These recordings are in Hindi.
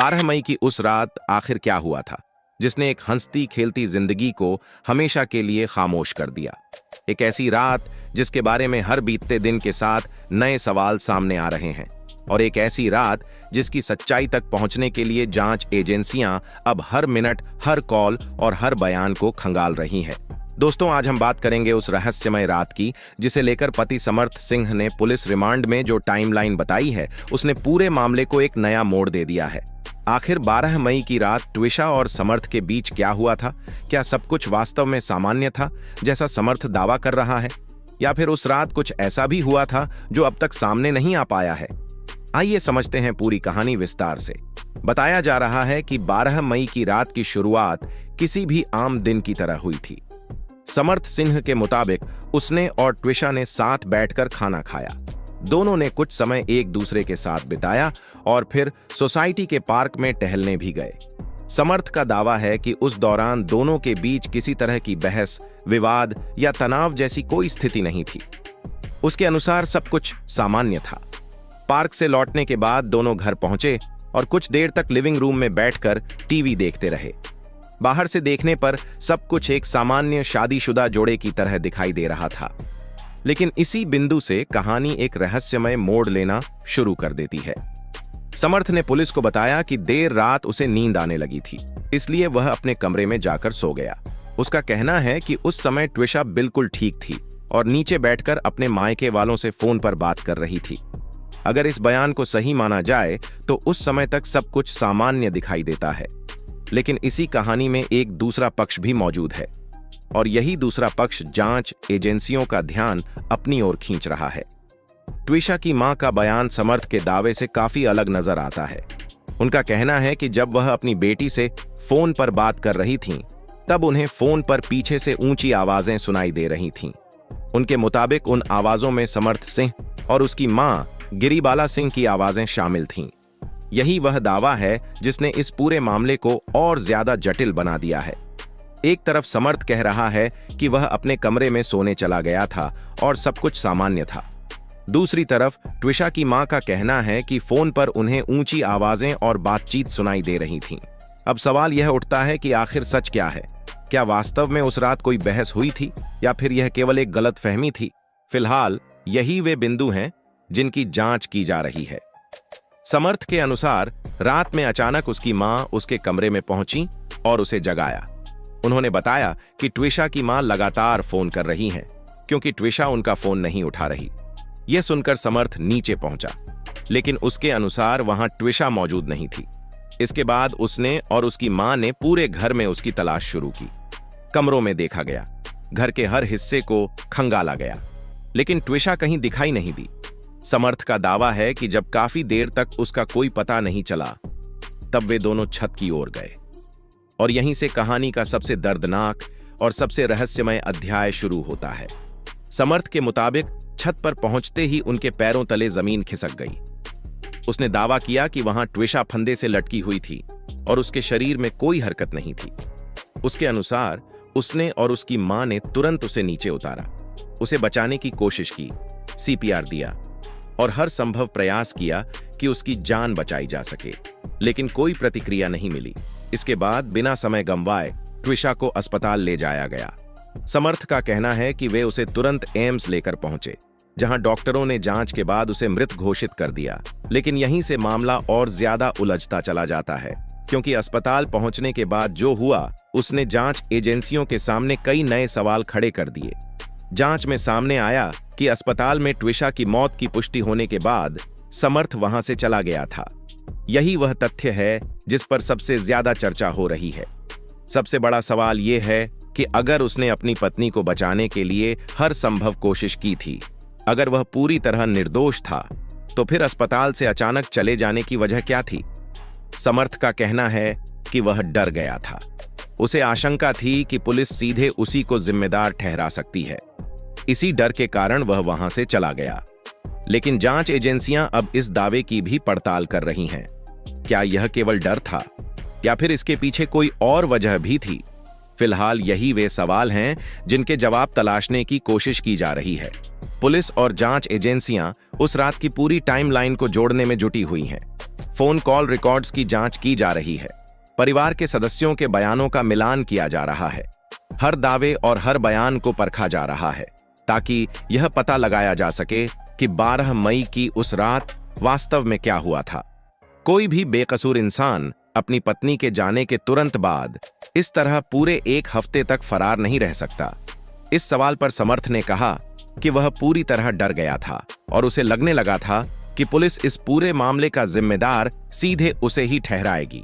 12 मई की उस रात आखिर क्या हुआ था जिसने एक हंसती खेलती जिंदगी को हमेशा के लिए खामोश कर दिया। एक ऐसी रात जिसके बारे में हर बीतते दिन के साथ नए सवाल सामने आ रहे हैं, और एक ऐसी रात जिसकी सच्चाई तक पहुंचने के लिए जांच एजेंसियां अब हर मिनट, हर कॉल और हर बयान को खंगाल रही हैं। दोस्तों, आज हम बात करेंगे उस रहस्यमय रात की जिसे लेकर पति समर्थ सिंह ने पुलिस रिमांड में जो टाइमलाइन बताई है उसने पूरे मामले को एक नया मोड़ दे दिया है। आखिर 12 मई की रात ट्विशा और समर्थ के बीच क्या हुआ था? क्या सब कुछ वास्तव में सामान्य था जैसा समर्थ दावा कर रहा है, या फिर उस रात कुछ ऐसा भी हुआ था जो अब तक सामने नहीं आ पाया है? आइए समझते हैं पूरी कहानी विस्तार से। बताया जा रहा है कि 12 मई की रात की शुरुआत किसी भी आम दिन की तरह हुई थी। समर्थ सिंह के मुताबिक उसने और ट्विशा ने साथ बैठकर खाना खाया। दोनों ने कुछ समय एक दूसरे के साथ बिताया और फिर सोसाइटी के पार्क में टहलने भी गए। समर्थ का दावा है कि उस दौरान दोनों के बीच किसी तरह की बहस, विवाद या तनाव जैसी कोई स्थिति नहीं थी। उसके अनुसार सब कुछ सामान्य था। पार्क से लौटने के बाद दोनों घर पहुंचे और कुछ देर तक लिविंग रूम में बैठकर टीवी देखते रहे। बाहर से देखने पर सब कुछ एक सामान्य शादीशुदा जोड़े की तरह दिखाई दे रहा था, लेकिन इसी बिंदु से कहानी एक रहस्यमय मोड़ लेना शुरू कर देती है। समर्थ ने पुलिस को बताया कि देर रात उसे नींद आने लगी थी, इसलिए वह अपने कमरे में जाकर सो गया। उसका कहना है कि उस समय ट्विशा बिल्कुल ठीक थी और नीचे बैठकर अपने मायके वालों से फोन पर बात कर रही थी। अगर इस बयान को सही माना जाए तो उस समय तक सब कुछ सामान्य दिखाई देता है, लेकिन इसी कहानी में एक दूसरा पक्ष भी मौजूद है, और यही दूसरा पक्ष जांच एजेंसियों का ध्यान अपनी ओर खींच रहा है। ट्विशा की मां का बयान समर्थ के दावे से काफी अलग नजर आता है। उनका कहना है कि जब वह अपनी बेटी से फोन पर बात कर रही थीं, तब उन्हें फोन पर पीछे से ऊंची आवाजें सुनाई दे रही थीं। उनके मुताबिक उन आवाजों में समर्थ सिंह और उसकी मां गिरिबाला सिंह की आवाजें शामिल थीं। यही वह दावा है जिसने इस पूरे मामले को और ज्यादा जटिल बना दिया है। एक तरफ समर्थ कह रहा है कि वह अपने कमरे में सोने चला गया था और सब कुछ सामान्य था। दूसरी तरफ ट्विशा की मां का कहना है कि फोन पर उन्हें ऊंची आवाजें और बातचीत सुनाई दे रही थीं। अब सवाल यह उठता है कि आखिर सच क्या है? क्या वास्तव में उस रात कोई बहस हुई थी, या फिर यह केवल एक गलतफहमी थी? फिलहाल यही वे बिंदु हैं जिनकी जांच की जा रही है। समर्थ के अनुसार रात में अचानक उसकी मां उसके कमरे में पहुंची और उसे जगाया। उन्होंने बताया कि ट्विशा की मां लगातार फोन कर रही हैं, क्योंकि ट्विशा उनका फोन नहीं उठा रही। यह सुनकर समर्थ नीचे पहुंचा, लेकिन उसके अनुसार वहां ट्विशा मौजूद नहीं थी। इसके बाद उसने और उसकी मां ने पूरे घर में उसकी तलाश शुरू की। कमरों में देखा गया, घर के हर हिस्से को खंगाला गया, लेकिन ट्विशा कहीं दिखाई नहीं दी। समर्थ का दावा है कि जब काफी देर तक उसका कोई पता नहीं चला, तब वे दोनों छत की ओर गए, और यहीं से कहानी का सबसे दर्दनाक और सबसे रहस्यमय अध्याय शुरू होता है। समर्थ के मुताबिक छत पर पहुंचते ही उनके पैरों तले जमीन खिसक गई। उसने दावा किया कि वहां ट्विशा फंदे से लटकी हुई थी और उसके शरीर में कोई हरकत नहीं थी। उसके अनुसार उसने और उसकी मां ने तुरंत उसे नीचे उतारा, उसे बचाने की कोशिश की, सीपीआर दिया और हर संभव प्रयास किया कि उसकी जान बचाई जा सके, लेकिन कोई प्रतिक्रिया नहीं मिली। इसके बाद बिना समय गंवाए ट्विशा को अस्पताल ले जाया गया। समर्थ का कहना है कि वे उसे तुरंत एम्स लेकर पहुंचे, जहां डॉक्टरों ने जांच के बाद उसे मृत घोषित कर दिया। लेकिन यहीं से मामला और ज्यादा उलझता चला जाता है, क्योंकि अस्पताल पहुंचने के बाद जो हुआ उसने जांच एजेंसियों के सामने कई नए सवाल खड़े कर दिए। जांच में सामने आया कि अस्पताल में ट्विशा की मौत की पुष्टि होने के बाद समर्थ वहां से चला गया था। यही वह तथ्य है जिस पर सबसे ज्यादा चर्चा हो रही है। सबसे बड़ा सवाल यह है कि अगर उसने अपनी पत्नी को बचाने के लिए हर संभव कोशिश की थी, अगर वह पूरी तरह निर्दोष था, तो फिर अस्पताल से अचानक चले जाने की वजह क्या थी? समर्थ का कहना है कि वह डर गया था। उसे आशंका थी कि पुलिस सीधे उसी को जिम्मेदार ठहरा सकती है। इसी डर के कारण वह वहां से चला गया। लेकिन जांच एजेंसियां अब इस दावे की भी पड़ताल कर रही हैं। क्या यह केवल डर था, या फिर इसके पीछे कोई और वजह भी थी? फिलहाल यही वे सवाल हैं जिनके जवाब तलाशने की कोशिश की जा रही है। पुलिस और जांच एजेंसियां उस रात की पूरी टाइमलाइन को जोड़ने में जुटी हुई हैं। फोन कॉल रिकॉर्ड्स की जांच की जा रही है। परिवार के सदस्यों के बयानों का मिलान किया जा रहा है। हर दावे और हर बयान को परखा जा रहा है ताकि यह पता लगाया जा सके कि 12 मई की उस रात वास्तव में क्या हुआ था। कोई भी बेकसूर इंसान अपनी पत्नी के जाने के तुरंत बाद इस तरह पूरे एक हफ्ते तक फरार नहीं रह सकता। इस सवाल पर समर्थ ने कहा कि वह पूरी तरह डर गया था और उसे लगने लगा था कि पुलिस इस पूरे मामले का जिम्मेदार सीधे उसे ही ठहराएगी।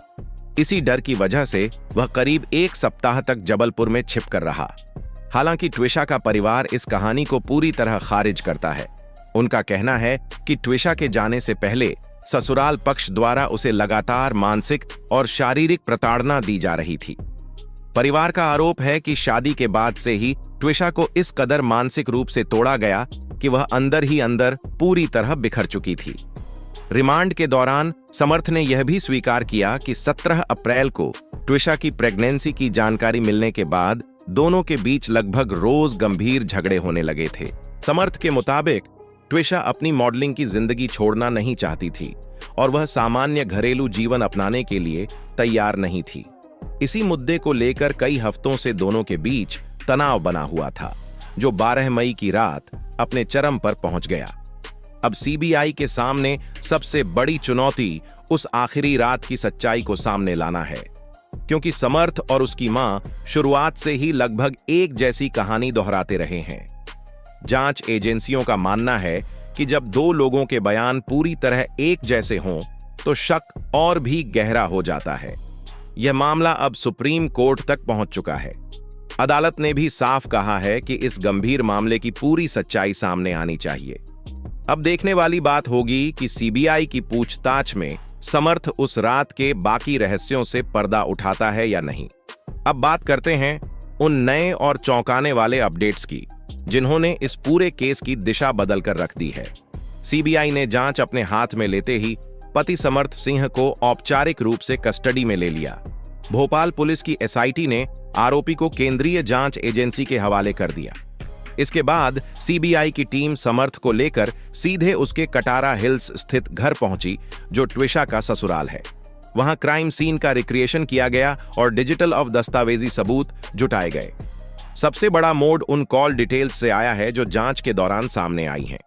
इसी डर की वजह से वह करीब 1 सप्ताह तक जबलपुर में छिपकर रहा। हालांकि ट्विशा का परिवार इस कहानी को पूरी तरह खारिज करता है। उनका कहना है कि ट्विशा के जाने से पहले ससुराल पक्ष द्वारा उसे लगातार मानसिक और शारीरिक प्रताड़ना दी जा रही थी। परिवार का आरोप है कि शादी के बाद से ही ट्विशा को इस कदर मानसिक रूप से तोड़ा गया कि वह अंदर ही अंदर पूरी तरह बिखर चुकी थी। रिमांड के दौरान समर्थ ने यह भी स्वीकार किया कि 17 अप्रैल को ट्विशा की प्रेगनेंसी की जानकारी मिलने के बाद दोनों के बीच लगभग रोज गंभीर झगड़े होने लगे थे। समर्थ के मुताबिक ट्विशा अपनी मॉडलिंग की जिंदगी छोड़ना नहीं चाहती थी और वह सामान्य घरेलू जीवन अपनाने के लिए तैयार नहीं थी। इसी मुद्दे को लेकर कई हफ्तों से दोनों के बीच तनाव बना हुआ था, जो 12 मई की रात अपने चरम पर पहुंच गया। अब सीबीआई के सामने सबसे बड़ी चुनौती उस आखिरी रात की सच्चाई को सामने लाना है, क्योंकि समर्थ और उसकी मां शुरुआत से ही लगभग एक जैसी कहानी दोहराते रहे हैं। जांच एजेंसियों का मानना है कि जब 2 लोगों के बयान पूरी तरह एक जैसे हों तो शक और भी गहरा हो जाता है। यह मामला अब सुप्रीम कोर्ट तक पहुंच चुका है। अदालत ने भी साफ कहा है कि इस गंभीर मामले की पूरी सच्चाई सामने आनी चाहिए। अब देखने वाली बात होगी कि सीबीआई की पूछताछ में समर्थ उस रात के बाकी रहस्यों से पर्दा उठाता है या नहीं। अब बात करते हैं उन नए और चौंकाने वाले अपडेट्स की, जिन्होंने इस पूरे केस की दिशा बदलकर रख दी है। सीबीआई ने जांच अपने हाथ में लेते ही पति समर्थ सिंह को औपचारिक रूप से कस्टडी में ले लिया। भोपाल पुलिस की एसआईटी ने आरोपी को केंद्रीय जांच एजेंसी के हवाले कर दिया। इसके बाद सीबीआई की टीम समर्थ को लेकर सीधे उसके कटारा हिल्स स्थित घर पहुंची, जो ट्विशा का ससुराल है। वहां क्राइम सीन का रिक्रिएशन किया गया और डिजिटल और दस्तावेजी सबूत जुटाए गए। सबसे बड़ा मोड़ उन कॉल डिटेल्स से आया है जो जांच के दौरान सामने आई हैं।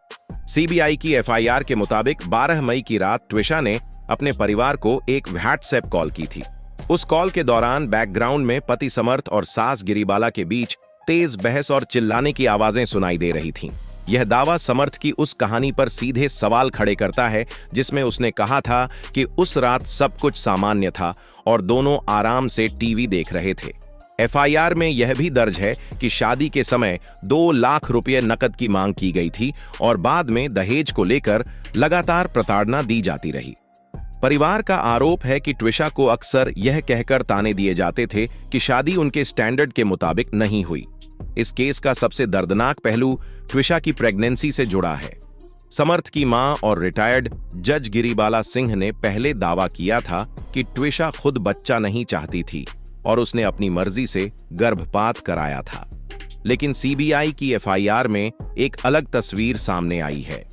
सीबीआई की एफआईआर के मुताबिक 12 मई की रात ट्विशा ने अपने परिवार को एक व्हाट्सएप कॉल की थी। उस कॉल के दौरान बैकग्राउंड में पति समर्थ और सास गिरिबाला के बीच तेज बहस और चिल्लाने की आवाजें सुनाई दे रही थीं। यह दावा समर्थ की उस कहानी पर सीधे सवाल खड़े करता है जिसमें उसने कहा था कि उस रात सब कुछ सामान्य था और दोनों आराम से टीवी देख रहे थे। एफआईआर में यह भी दर्ज है कि शादी के समय 2 लाख रुपये नकद की मांग की गई थी और बाद में दहेज को लेकर लगातार प्रताड़ना दी जाती रही। परिवार का आरोप है कि ट्विशा को अक्सर यह कहकर ताने दिए जाते थे कि शादी उनके स्टैंडर्ड के मुताबिक नहीं हुई। इस केस का सबसे दर्दनाक पहलू ट्विशा की प्रेगनेंसी से जुड़ा है। समर्थ की मां और रिटायर्ड जज गिरिबाला सिंह ने पहले दावा किया था कि ट्विशा खुद बच्चा नहीं चाहती थी और उसने अपनी मर्जी से गर्भपात कराया था। लेकिन सीबीआई की एफआईआर में एक अलग तस्वीर सामने आई है।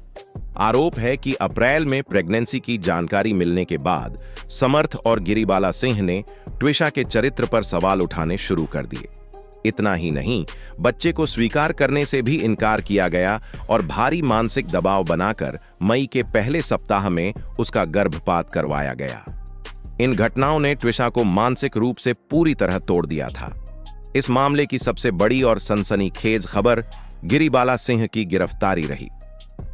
आरोप है कि अप्रैल में प्रेगनेंसी की जानकारी मिलने के बाद समर्थ और गिरिबाला सिंह ने ट्विशा के चरित्र पर सवाल उठाने शुरू कर दिए। इतना ही नहीं, बच्चे को स्वीकार करने से भी इनकार किया गया और भारी मानसिक दबाव बनाकर मई के पहले सप्ताह में उसका गर्भपात करवाया गया। इन घटनाओं ने ट्विशा को मानसिक रूप से पूरी तरह तोड़ दिया था। इस मामले की सबसे बड़ी और सनसनीखेज खबर गिरिबाला सिंह की गिरफ्तारी रही।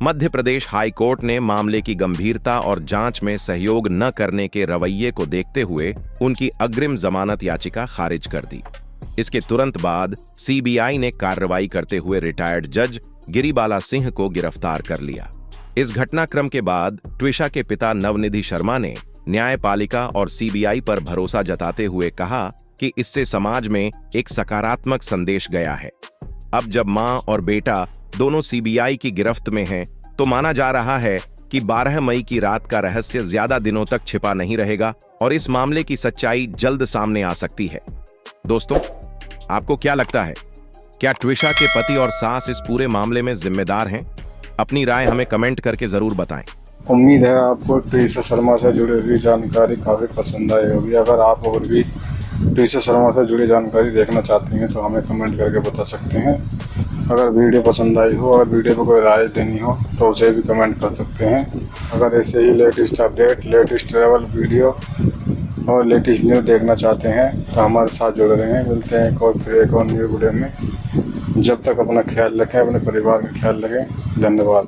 मध्य प्रदेश हाई कोर्ट ने मामले की गंभीरता और जांच में सहयोग न करने के रवैये को देखते हुए उनकी अग्रिम जमानत याचिका खारिज कर दी। इसके तुरंत बाद सीबीआई ने कार्रवाई करते हुए रिटायर्ड जज गिरिबाला सिंह को गिरफ्तार कर लिया। इस घटनाक्रम के बाद ट्विशा के पिता नवनिधि शर्मा ने न्यायपालिका और सीबीआई पर भरोसा जताते हुए कहा कि इससे समाज में एक सकारात्मक संदेश गया है। अब जब मां और बेटा दोनों सीबीआई की गिरफ्त में हैं, तो माना जा रहा है कि 12 मई की रात का रहस्य ज्यादा दिनों तक छिपा नहीं रहेगा और इस मामले की सच्चाई जल्द सामने आ सकती है। दोस्तों, आपको क्या लगता है? क्या ट्विशा के पति और सास इस पूरे मामले में जिम्मेदार हैं? अपनी राय हमें कमेंट करके जरूर बताएं। उम्मीद है आपको टीसी शर्मा से जुड़ी हुई जानकारी काफ़ी पसंद आई होगी। अगर आप और भी टीसी शर्मा से जुड़ी जानकारी देखना चाहती हैं तो हमें कमेंट करके बता सकते हैं। अगर वीडियो पसंद आई हो और वीडियो पर कोई राय देनी हो तो उसे भी कमेंट कर सकते हैं। अगर ऐसे ही latest update, latest travel video और लेटेस्ट न्यूज़ देखना चाहते हैं तो हमारे साथ जुड़े रहें। मिलते हैं एक और न्यू वीडियो में। जब तक अपना ख्याल रखें, अपने परिवार का ख्याल रखें। धन्यवाद।